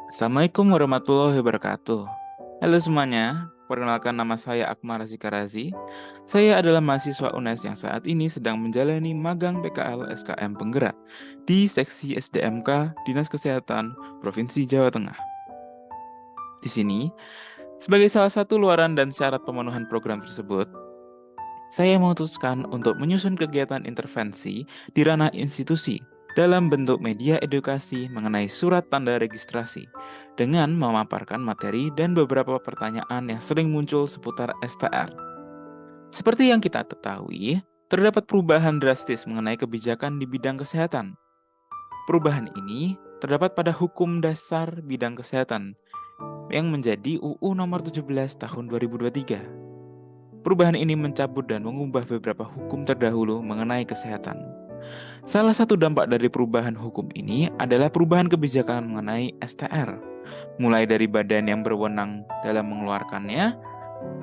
Assalamualaikum warahmatullahi wabarakatuh. Halo semuanya, perkenalkan nama saya Akmal Razika Razi. Saya adalah mahasiswa UNES yang saat ini sedang menjalani magang PKL SKM Penggerak di Seksi SDMK Dinas Kesehatan Provinsi Jawa Tengah. Di sini, sebagai salah satu luaran dan syarat pemenuhan program tersebut, saya memutuskan untuk menyusun kegiatan intervensi di ranah institusi dalam bentuk media edukasi mengenai surat tanda registrasi dengan memaparkan materi dan beberapa pertanyaan yang sering muncul seputar STR. Seperti yang kita ketahui, terdapat perubahan drastis mengenai kebijakan di bidang kesehatan. Perubahan ini terdapat pada Hukum Dasar Bidang Kesehatan yang menjadi UU Nomor 17 Tahun 2023. Perubahan ini mencabut dan mengubah beberapa hukum terdahulu mengenai kesehatan. Salah satu dampak dari perubahan hukum ini adalah perubahan kebijakan mengenai STR, mulai dari badan yang berwenang dalam mengeluarkannya,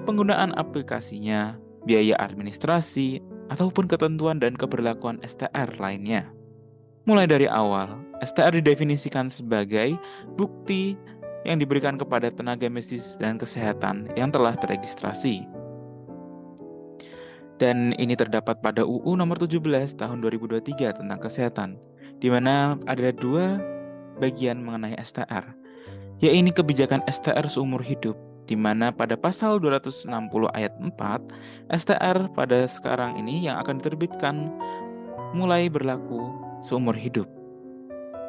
penggunaan aplikasinya, biaya administrasi, ataupun ketentuan dan keberlakuan STR lainnya. Mulai dari awal, STR didefinisikan sebagai bukti yang diberikan kepada tenaga medis dan kesehatan yang telah terregistrasi. Dan ini terdapat pada UU Nomor 17 Tahun 2023 tentang kesehatan, di mana ada dua bagian mengenai STR, yaitu kebijakan STR seumur hidup, di mana pada pasal 260 ayat 4, STR pada sekarang ini yang akan diterbitkan mulai berlaku seumur hidup.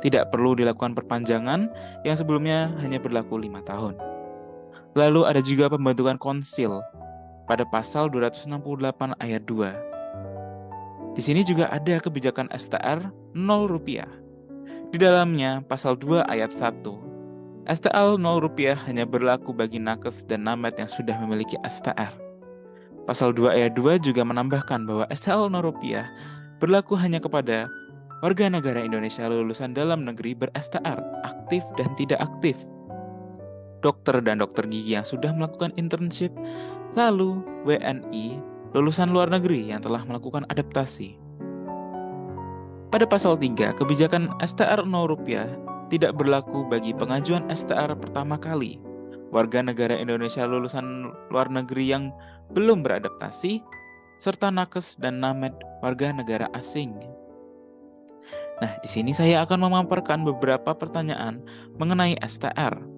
Tidak perlu dilakukan perpanjangan yang sebelumnya hanya berlaku 5 tahun. Lalu ada juga pembentukan konsil pada pasal 268 ayat 2. Di sini juga ada kebijakan STR 0 rupiah. Di dalamnya pasal 2 ayat 1. STR 0 rupiah hanya berlaku bagi nakes dan namet yang sudah memiliki STR. Pasal 2 ayat 2 juga menambahkan bahwa STR 0 rupiah berlaku hanya kepada warga negara Indonesia lulusan dalam negeri ber-STR, aktif dan tidak aktif, dokter dan dokter gigi yang sudah melakukan internship, lalu WNI lulusan luar negeri yang telah melakukan adaptasi. Pada pasal 3, kebijakan STR 0 rupiah tidak berlaku bagi pengajuan STR pertama kali, warga negara Indonesia lulusan luar negeri yang belum beradaptasi, serta nakes dan namet warga negara asing. Nah, di sini saya akan memaparkan beberapa pertanyaan mengenai STR.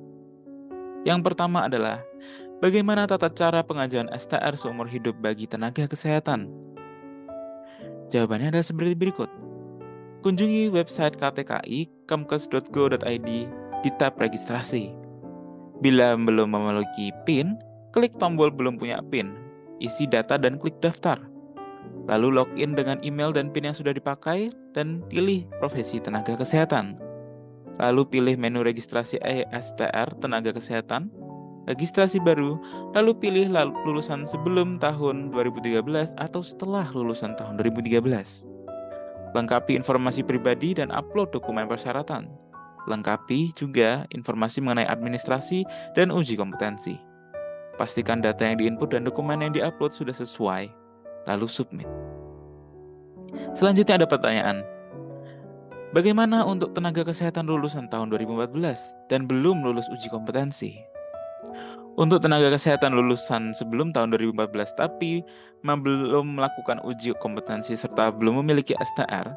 Yang pertama adalah, bagaimana tata cara pengajuan STR seumur hidup bagi tenaga kesehatan? Jawabannya adalah seperti berikut. Kunjungi website KTKI kemkes.go.id di tab registrasi. Bila belum memiliki PIN, klik tombol belum punya PIN, isi data dan klik daftar. Lalu login dengan email dan PIN yang sudah dipakai dan pilih profesi tenaga kesehatan. Lalu pilih menu registrasi STR tenaga kesehatan, registrasi baru, lalu pilih lulusan sebelum tahun 2013 atau setelah lulusan tahun 2013. Lengkapi informasi pribadi dan upload dokumen persyaratan. Lengkapi juga informasi mengenai administrasi dan uji kompetensi. Pastikan data yang diinput dan dokumen yang diupload sudah sesuai, lalu submit. Selanjutnya ada pertanyaan. Bagaimana untuk tenaga kesehatan lulusan tahun 2014 dan belum lulus uji kompetensi? Untuk tenaga kesehatan lulusan sebelum tahun 2014 tapi belum melakukan uji kompetensi serta belum memiliki STR,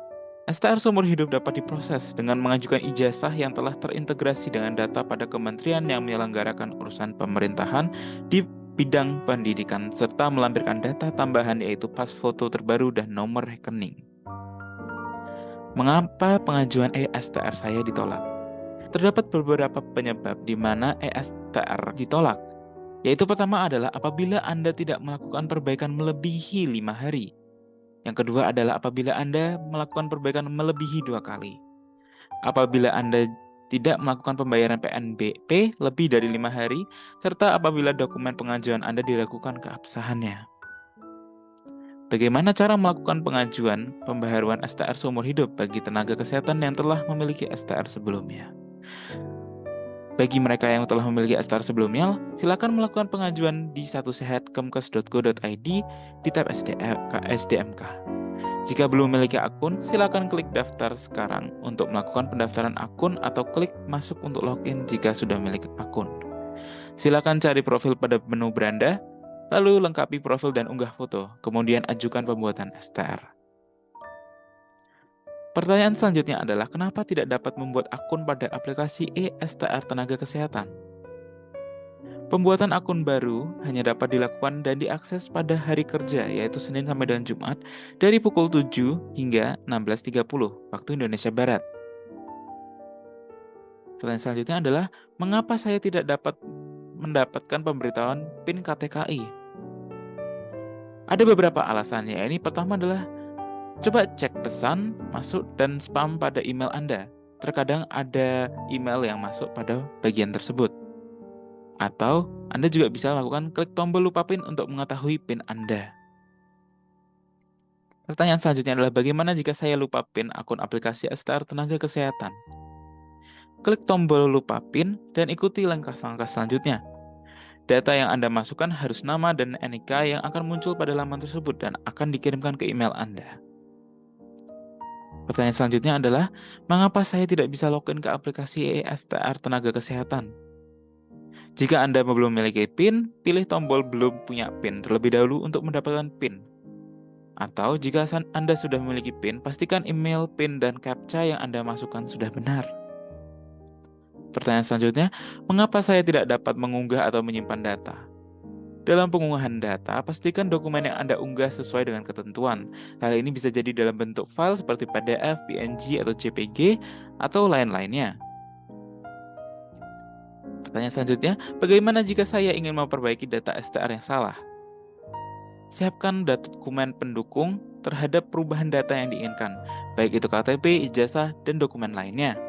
STR seumur hidup dapat diproses dengan mengajukan ijazah yang telah terintegrasi dengan data pada kementerian yang menyelenggarakan urusan pemerintahan di bidang pendidikan serta melampirkan data tambahan yaitu pas foto terbaru dan nomor rekening. Mengapa pengajuan STR saya ditolak? Terdapat beberapa penyebab di mana STR ditolak. Yaitu pertama adalah apabila Anda tidak melakukan perbaikan melebihi 5 hari. Yang kedua adalah apabila Anda melakukan perbaikan melebihi 2 kali. Apabila Anda tidak melakukan pembayaran PNBP lebih dari 5 hari, serta apabila dokumen pengajuan Anda diragukan keabsahannya. Bagaimana cara melakukan pengajuan pembaharuan STR seumur hidup bagi tenaga kesehatan yang telah memiliki STR sebelumnya? Bagi mereka yang telah memiliki STR sebelumnya, silakan melakukan pengajuan di satusehat kemkes.go.id di tab SDMK. Jika belum memiliki akun, silakan klik daftar sekarang untuk melakukan pendaftaran akun atau klik masuk untuk login jika sudah memiliki akun. Silakan cari profil pada menu beranda, lalu lengkapi profil dan unggah foto, kemudian ajukan pembuatan STR. Pertanyaan selanjutnya adalah kenapa tidak dapat membuat akun pada aplikasi e-STR Tenaga Kesehatan? Pembuatan akun baru hanya dapat dilakukan dan diakses pada hari kerja, yaitu Senin sampai dengan Jumat, dari pukul 7 hingga 16.30 waktu Indonesia Barat. Pertanyaan selanjutnya adalah, mengapa saya tidak dapat mendapatkan pemberitahuan PIN KTKI? Ada beberapa alasannya. Ini pertama adalah, coba cek pesan, masuk, dan spam pada email Anda. Terkadang ada email yang masuk pada bagian tersebut. Atau Anda juga bisa lakukan klik tombol lupa PIN untuk mengetahui PIN Anda. Pertanyaan selanjutnya adalah bagaimana jika saya lupa PIN akun aplikasi STR Tenaga Kesehatan? Klik tombol lupa PIN dan ikuti langkah-langkah selanjutnya. Data yang Anda masukkan harus nama dan NIK yang akan muncul pada laman tersebut dan akan dikirimkan ke email Anda. Pertanyaan selanjutnya adalah, mengapa saya tidak bisa login ke aplikasi e-STR Tenaga Kesehatan? Jika Anda belum memiliki PIN, pilih tombol belum punya PIN terlebih dahulu untuk mendapatkan PIN. Atau jika Anda sudah memiliki PIN, pastikan email, PIN, dan CAPTCHA yang Anda masukkan sudah benar. Pertanyaan selanjutnya, mengapa saya tidak dapat mengunggah atau menyimpan data? Dalam pengunggahan data, pastikan dokumen yang Anda unggah sesuai dengan ketentuan. Hal ini bisa jadi dalam bentuk file seperti PDF, PNG, atau JPG, atau lain-lainnya. Pertanyaan selanjutnya, bagaimana jika saya ingin memperbaiki data STR yang salah? Siapkan dokumen pendukung terhadap perubahan data yang diinginkan, baik itu KTP, ijazah, dan dokumen lainnya.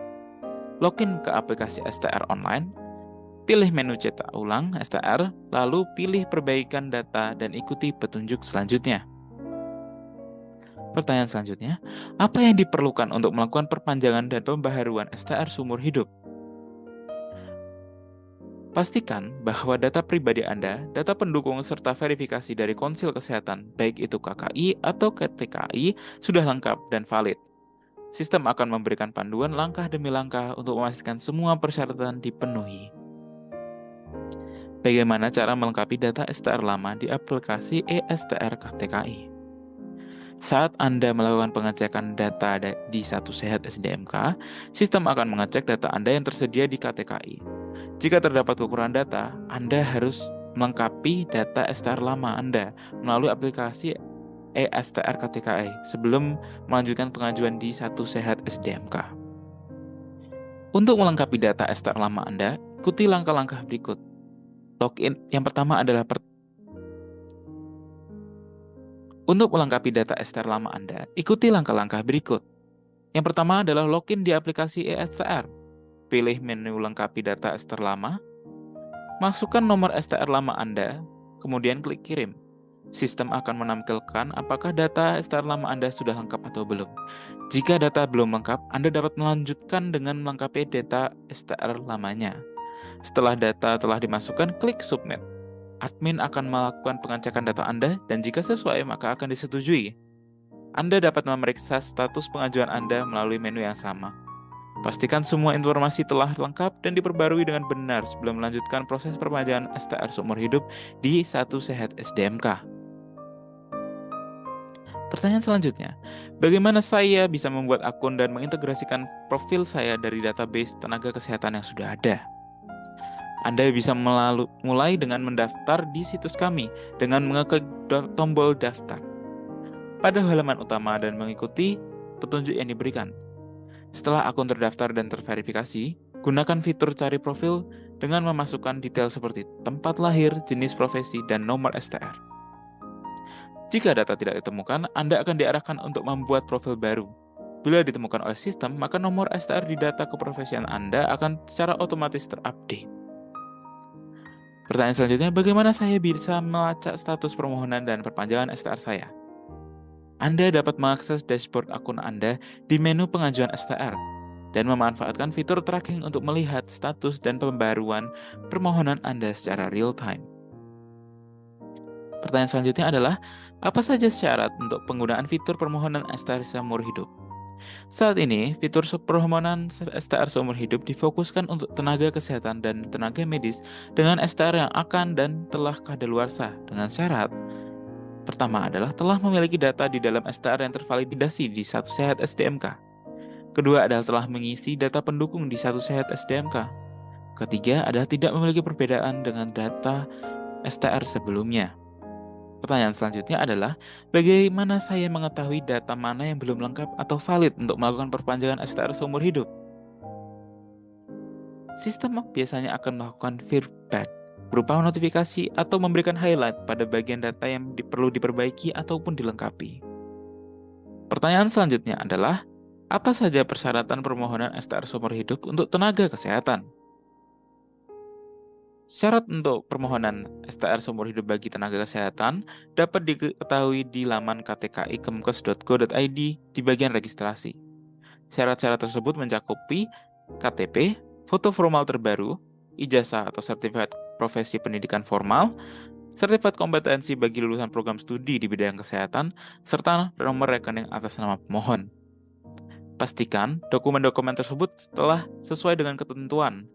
Login ke aplikasi STR online, pilih menu cetak ulang STR, lalu pilih perbaikan data dan ikuti petunjuk selanjutnya. Pertanyaan selanjutnya, apa yang diperlukan untuk melakukan perpanjangan dan pembaharuan STR seumur hidup? Pastikan bahwa data pribadi Anda, data pendukung, serta verifikasi dari Konsil Kesehatan, baik itu KKI atau KTKI, sudah lengkap dan valid. Sistem akan memberikan panduan langkah demi langkah untuk memastikan semua persyaratan dipenuhi. Bagaimana cara melengkapi data STR lama di aplikasi e-STR KTKI? Saat Anda melakukan pengecekan data di Satu Sehat SDMK, sistem akan mengecek data Anda yang tersedia di KTKI. Jika terdapat kekurangan data, Anda harus melengkapi data STR lama Anda melalui aplikasi e-STR KTKI sebelum melanjutkan pengajuan di Satu Sehat SDMK. Untuk melengkapi data STR lama Anda, ikuti langkah-langkah berikut. Login yang pertama adalah Untuk melengkapi data STR lama Anda, ikuti langkah-langkah berikut. Yang pertama adalah login di aplikasi e-STR. Pilih menu lengkapi data STR lama, masukkan nomor STR lama Anda, kemudian klik kirim. Sistem akan menampilkan apakah data STR lama Anda sudah lengkap atau belum. Jika data belum lengkap, Anda dapat melanjutkan dengan melengkapi data STR lamanya. Setelah data telah dimasukkan, klik submit. Admin akan melakukan pengecekan data Anda dan jika sesuai maka akan disetujui. Anda dapat memeriksa status pengajuan Anda melalui menu yang sama. Pastikan semua informasi telah lengkap dan diperbarui dengan benar sebelum melanjutkan proses perpanjangan STR seumur hidup di Satu Sehat SDMK. Pertanyaan selanjutnya, bagaimana saya bisa membuat akun dan mengintegrasikan profil saya dari database tenaga kesehatan yang sudah ada? Anda bisa mulai dengan mendaftar di situs kami dengan mengeklik tombol daftar pada halaman utama dan mengikuti petunjuk yang diberikan. Setelah akun terdaftar dan terverifikasi, gunakan fitur cari profil dengan memasukkan detail seperti tempat lahir, jenis profesi, dan nomor STR. Jika data tidak ditemukan, Anda akan diarahkan untuk membuat profil baru. Bila ditemukan oleh sistem, maka nomor STR di data keprofesian Anda akan secara otomatis terupdate. Pertanyaan selanjutnya, bagaimana saya bisa melacak status permohonan dan perpanjangan STR saya? Anda dapat mengakses dashboard akun Anda di menu pengajuan STR dan memanfaatkan fitur tracking untuk melihat status dan pembaruan permohonan Anda secara real time. Pertanyaan selanjutnya adalah, apa saja syarat untuk penggunaan fitur permohonan STR seumur hidup? Saat ini, fitur permohonan STR seumur hidup difokuskan untuk tenaga kesehatan dan tenaga medis dengan STR yang akan dan telah kadaluarsa dengan syarat. Pertama adalah telah memiliki data di dalam STR yang tervalidasi di Satu Sehat SDMK. Kedua adalah telah mengisi data pendukung di Satu Sehat SDMK. Ketiga adalah tidak memiliki perbedaan dengan data STR sebelumnya. Pertanyaan selanjutnya adalah, bagaimana saya mengetahui data mana yang belum lengkap atau valid untuk melakukan perpanjangan STR seumur hidup? Sistem biasanya akan melakukan feedback berupa notifikasi atau memberikan highlight pada bagian data yang perlu diperbaiki ataupun dilengkapi. Pertanyaan selanjutnya adalah, apa saja persyaratan permohonan STR seumur hidup untuk tenaga kesehatan? Syarat untuk permohonan STR seumur hidup bagi tenaga kesehatan dapat diketahui di laman ktkI.kemkes.go.id di bagian registrasi. Syarat-syarat tersebut mencakupi KTP, foto formal terbaru, ijazah atau sertifikat profesi pendidikan formal, sertifikat kompetensi bagi lulusan program studi di bidang kesehatan, serta nomor rekening atas nama pemohon. Pastikan dokumen-dokumen tersebut telah sesuai dengan ketentuan,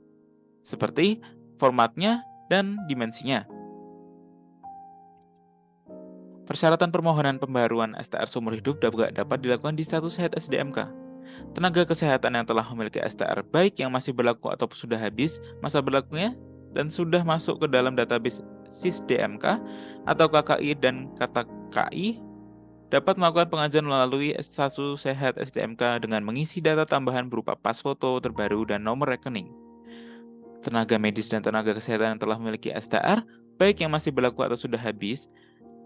seperti formatnya dan dimensinya. Persyaratan permohonan pembaruan STR seumur hidup juga dapat dilakukan di Satu Sehat SDMK. Tenaga kesehatan yang telah memiliki STR baik yang masih berlaku atau sudah habis masa berlakunya dan sudah masuk ke dalam database SIS-DMK atau KKI dan KTKI dapat melakukan pengajuan melalui Satu Sehat SDMK dengan mengisi data tambahan berupa pas foto terbaru dan nomor rekening. Tenaga medis dan tenaga kesehatan yang telah memiliki STR, baik yang masih berlaku atau sudah habis,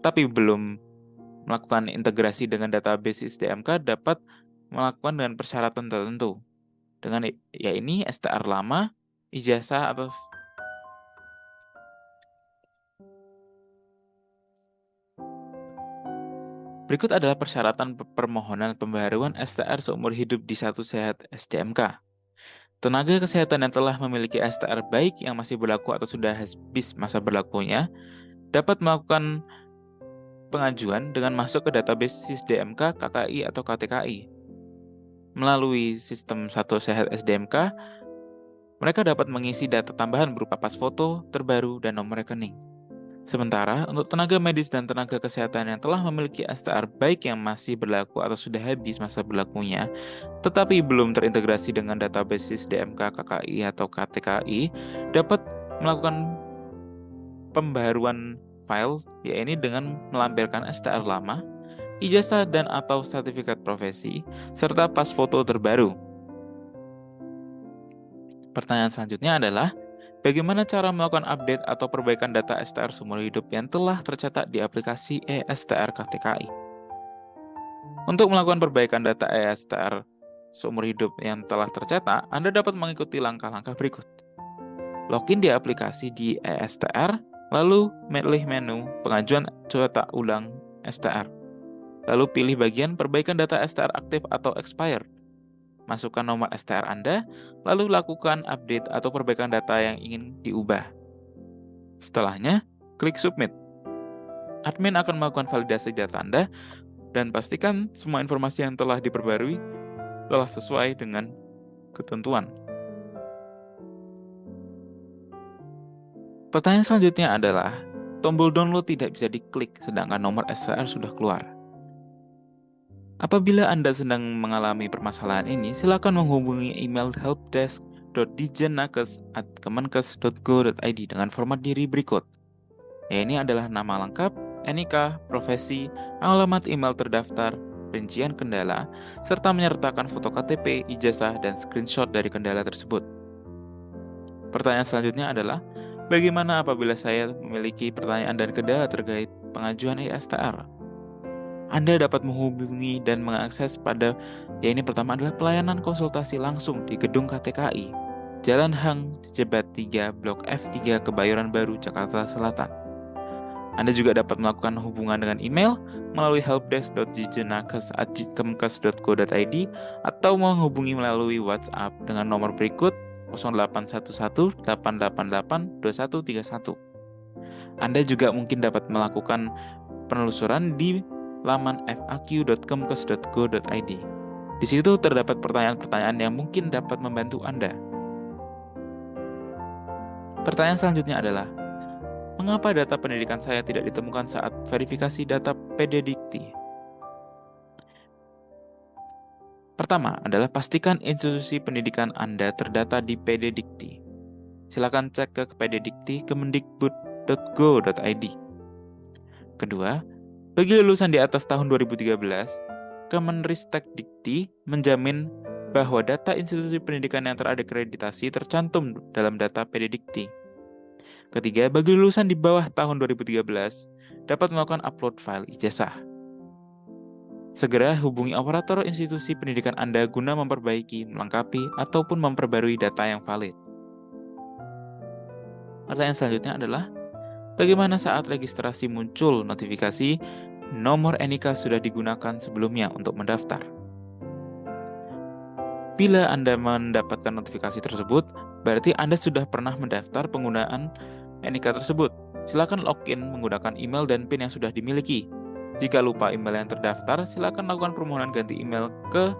tapi belum melakukan integrasi dengan database SDMK dapat melakukan dengan persyaratan tertentu. Dengan ini STR lama, ijazah atau berikut adalah persyaratan permohonan pembaruan STR seumur hidup di Satu Sehat SDMK. Tenaga kesehatan yang telah memiliki STR baik yang masih berlaku atau sudah habis masa berlakunya dapat melakukan pengajuan dengan masuk ke database SIS-DMK, KKI, atau KTKI. Melalui sistem Satu Sehat SDMK, mereka dapat mengisi data tambahan berupa pas foto, terbaru, dan nomor rekening. Sementara, untuk tenaga medis dan tenaga kesehatan yang telah memiliki STR baik yang masih berlaku atau sudah habis masa berlakunya, tetapi belum terintegrasi dengan database SIS-DMK, KKI, atau KTKI, dapat melakukan pembaruan file, yaitu dengan melampirkan STR lama, ijazah dan atau sertifikat profesi, serta pas foto terbaru. Pertanyaan selanjutnya adalah, bagaimana cara melakukan update atau perbaikan data STR seumur hidup yang telah tercetak di aplikasi eSTR KTKI? Untuk melakukan perbaikan data eSTR seumur hidup yang telah tercetak, Anda dapat mengikuti langkah-langkah berikut. Login di aplikasi di eSTR, lalu pilih menu pengajuan cetak ulang STR. Lalu pilih bagian perbaikan data STR aktif atau expired. Masukkan nomor STR Anda, lalu lakukan update atau perbaikan data yang ingin diubah. Setelahnya, klik submit. Admin akan melakukan validasi data Anda dan pastikan semua informasi yang telah diperbarui telah sesuai dengan ketentuan. Pertanyaan selanjutnya adalah, tombol download tidak bisa diklik sedangkan nomor STR sudah keluar. Apabila Anda sedang mengalami permasalahan ini, silakan menghubungi email helpdesk.dijennakes@kemenkes.go.id dengan format diri berikut. Ini adalah nama lengkap, NIK, profesi, alamat email terdaftar, rincian kendala, serta menyertakan foto KTP, ijazah, dan screenshot dari kendala tersebut. Pertanyaan selanjutnya adalah, bagaimana apabila saya memiliki pertanyaan dan kendala terkait pengajuan eSTR? Anda dapat menghubungi dan mengakses pada, pertama adalah pelayanan konsultasi langsung di gedung KTKI, Jalan Hang Jebat 3, Blok F3, Kebayoran Baru, Jakarta Selatan. Anda juga dapat melakukan hubungan dengan email melalui helpdesk.dijennakes@kemkes.go.id atau menghubungi melalui WhatsApp dengan nomor berikut 0811 888 2131. Anda juga mungkin dapat melakukan penelusuran di laman faq.kemkes.go.id. Di situ terdapat pertanyaan-pertanyaan yang mungkin dapat membantu Anda. Pertanyaan selanjutnya adalah, mengapa data pendidikan saya tidak ditemukan saat verifikasi data PDDikti? Pertama adalah pastikan institusi pendidikan Anda terdata di PDDikti. Silakan cek ke PDDikti kemendikbud.go.id. Kedua, bagi lulusan di atas tahun 2013, Kemenristek-Dikti menjamin bahwa data institusi pendidikan yang terakreditasi tercantum dalam data PDDikti. Ketiga, bagi lulusan di bawah tahun 2013, dapat melakukan upload file ijazah. Segera hubungi operator institusi pendidikan Anda guna memperbaiki, melengkapi, ataupun memperbarui data yang valid. Pertanyaan selanjutnya adalah, bagaimana saat registrasi muncul notifikasi nomor NIK sudah digunakan sebelumnya untuk mendaftar? Bila Anda mendapatkan notifikasi tersebut, berarti Anda sudah pernah mendaftar penggunaan NIK tersebut. Silakan login menggunakan email dan PIN yang sudah dimiliki. Jika lupa email yang terdaftar, silakan lakukan permohonan ganti email ke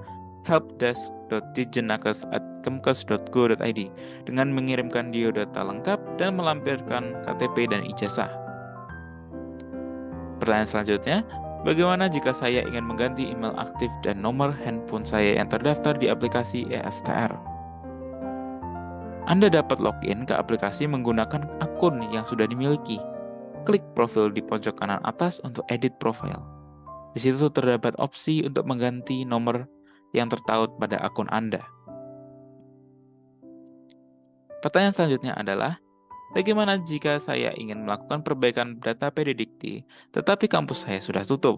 helpdesk.ditjenakes@kemkes.go.id dengan mengirimkan biodata lengkap dan melampirkan KTP dan ijazah. Pertanyaan selanjutnya, bagaimana jika saya ingin mengganti email aktif dan nomor handphone saya yang terdaftar di aplikasi ESTR? Anda dapat login ke aplikasi menggunakan akun yang sudah dimiliki. Klik profil di pojok kanan atas untuk edit profile. Di situ terdapat opsi untuk mengganti nomor yang tertaut pada akun Anda. Pertanyaan selanjutnya adalah, bagaimana jika saya ingin melakukan perbaikan data PDDikti, tetapi kampus saya sudah tutup?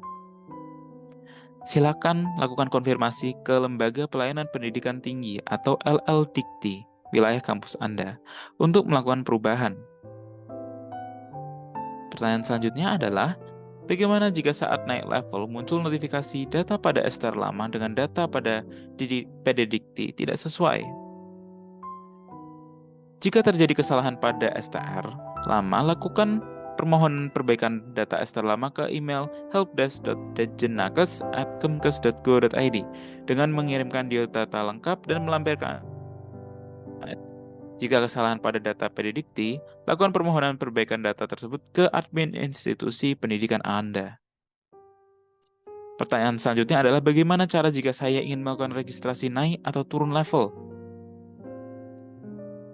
Silakan lakukan konfirmasi ke Lembaga Pelayanan Pendidikan Tinggi atau LLDikti wilayah kampus Anda untuk melakukan perubahan. Pertanyaan selanjutnya adalah, bagaimana jika saat naik level muncul notifikasi data pada STR lama dengan data pada PDDikti tidak sesuai? Jika terjadi kesalahan pada STR lama, lakukan permohonan perbaikan data STR lama ke email helpdesk.ditjenakes@kemkes.go.id dengan mengirimkan biodata lengkap dan melampirkan. Jika kesalahan pada data PDDikti, lakukan permohonan perbaikan data tersebut ke admin institusi pendidikan Anda. Pertanyaan selanjutnya adalah, bagaimana cara jika saya ingin melakukan registrasi naik atau turun level?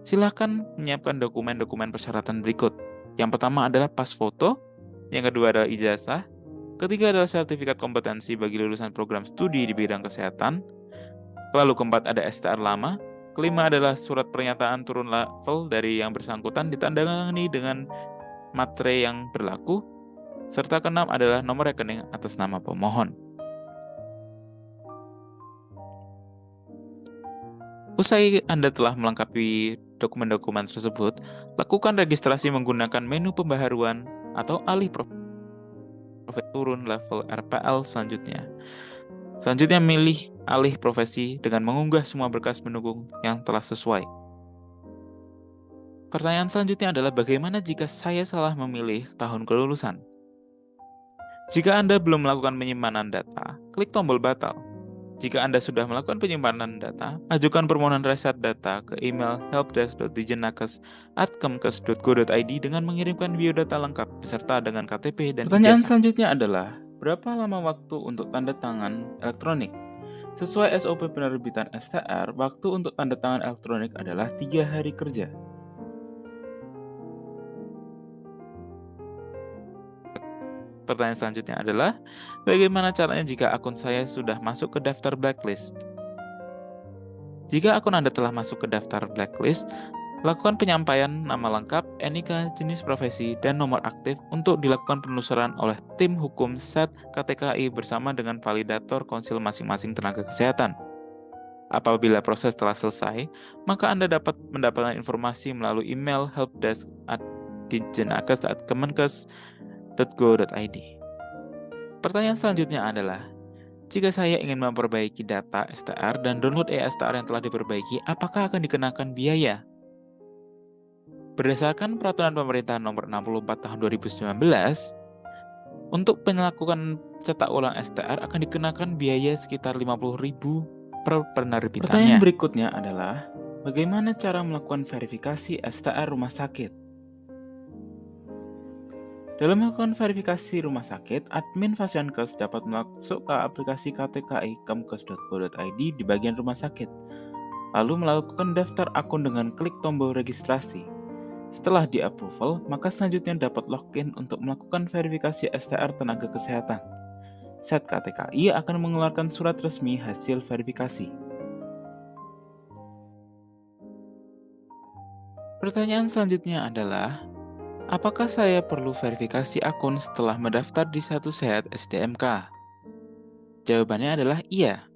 Silakan menyiapkan dokumen-dokumen persyaratan berikut. Yang pertama adalah pas foto, yang kedua adalah ijazah, ketiga adalah sertifikat kompetensi bagi lulusan program studi di bidang kesehatan, lalu keempat ada STR lama, kelima adalah surat pernyataan turun level dari yang bersangkutan ditandangani dengan materai yang berlaku, serta keenam adalah nomor rekening atas nama pemohon. Usai Anda telah melengkapi dokumen-dokumen tersebut, lakukan registrasi menggunakan menu pembaharuan atau alih profil turun level RPL selanjutnya. Selanjutnya, milih alih profesi dengan mengunggah semua berkas pendukung yang telah sesuai. Pertanyaan selanjutnya adalah, bagaimana jika saya salah memilih tahun kelulusan? Jika Anda belum melakukan penyimpanan data, klik tombol batal. Jika Anda sudah melakukan penyimpanan data, ajukan permohonan reset data ke email helpdesk.ditjenakes@kemkes.go.id dengan mengirimkan biodata lengkap beserta dengan KTP dan Pertanyaan ijazah. selanjutnya adalah, berapa lama waktu untuk tanda tangan elektronik? Sesuai SOP penerbitan STR, waktu untuk tanda tangan elektronik adalah 3 hari kerja. Pertanyaan selanjutnya adalah, bagaimana caranya jika akun saya sudah masuk ke daftar blacklist? Jika akun Anda telah masuk ke daftar blacklist, lakukan penyampaian nama lengkap, NIK, jenis profesi, dan nomor aktif untuk dilakukan penelusuran oleh tim hukum SET KTKI bersama dengan validator konsil masing-masing tenaga kesehatan. Apabila proses telah selesai, maka Anda dapat mendapatkan informasi melalui email helpdesk@ditjenakes@kemenkes.go.id. Pertanyaan selanjutnya adalah, jika saya ingin memperbaiki data STR dan download ESTR yang telah diperbaiki, apakah akan dikenakan biaya? Berdasarkan Peraturan Pemerintah Nomor 64 Tahun 2019, untuk melakukan cetak ulang STR akan dikenakan biaya sekitar 50.000 per Pertanyaan penerbitannya. berikutnya adalah, bagaimana cara melakukan verifikasi STR rumah sakit? Dalam melakukan verifikasi rumah sakit, admin Fasiankes dapat masuk ke aplikasi KTKI kemkes.go.id di bagian rumah sakit, lalu melakukan daftar akun dengan klik tombol registrasi. Setelah di-approval, maka selanjutnya dapat login untuk melakukan verifikasi STR tenaga kesehatan. Set KTKI akan mengeluarkan surat resmi hasil verifikasi. Pertanyaan selanjutnya adalah, apakah saya perlu verifikasi akun setelah mendaftar di Satu Sehat SDMK? Jawabannya adalah iya.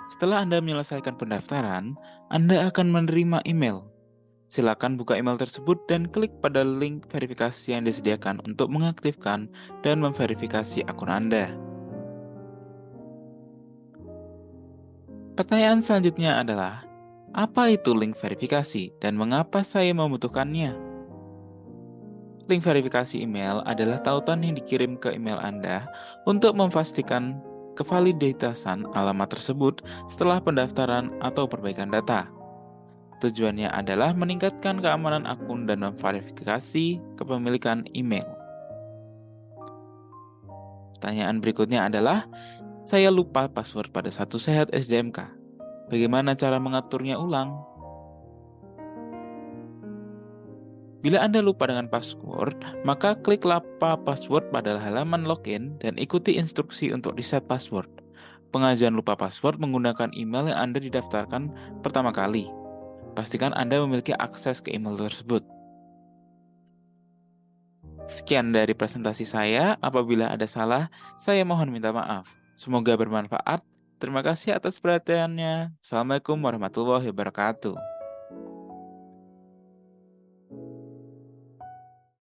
Setelah Anda menyelesaikan pendaftaran, Anda akan menerima email. Silakan buka email tersebut dan klik pada link verifikasi yang disediakan untuk mengaktifkan dan memverifikasi akun Anda. Pertanyaan selanjutnya adalah, apa itu link verifikasi dan mengapa saya membutuhkannya? Link verifikasi email adalah tautan yang dikirim ke email Anda untuk memastikan kevaliditasan alamat tersebut setelah pendaftaran atau perbaikan data. Tujuannya adalah meningkatkan keamanan akun dan memverifikasi kepemilikan email. Pertanyaan berikutnya adalah, saya lupa password pada Satu Sehat SDMK. Bagaimana cara mengaturnya ulang? Bila Anda lupa dengan password, maka klik lapa password pada halaman login dan ikuti instruksi untuk reset password. Pengajuan lupa password menggunakan email yang Anda didaftarkan pertama kali. Pastikan Anda memiliki akses ke email tersebut. Sekian dari presentasi saya. Apabila ada salah, saya mohon minta maaf. Semoga bermanfaat. Terima kasih atas perhatiannya. Assalamualaikum warahmatullahi wabarakatuh.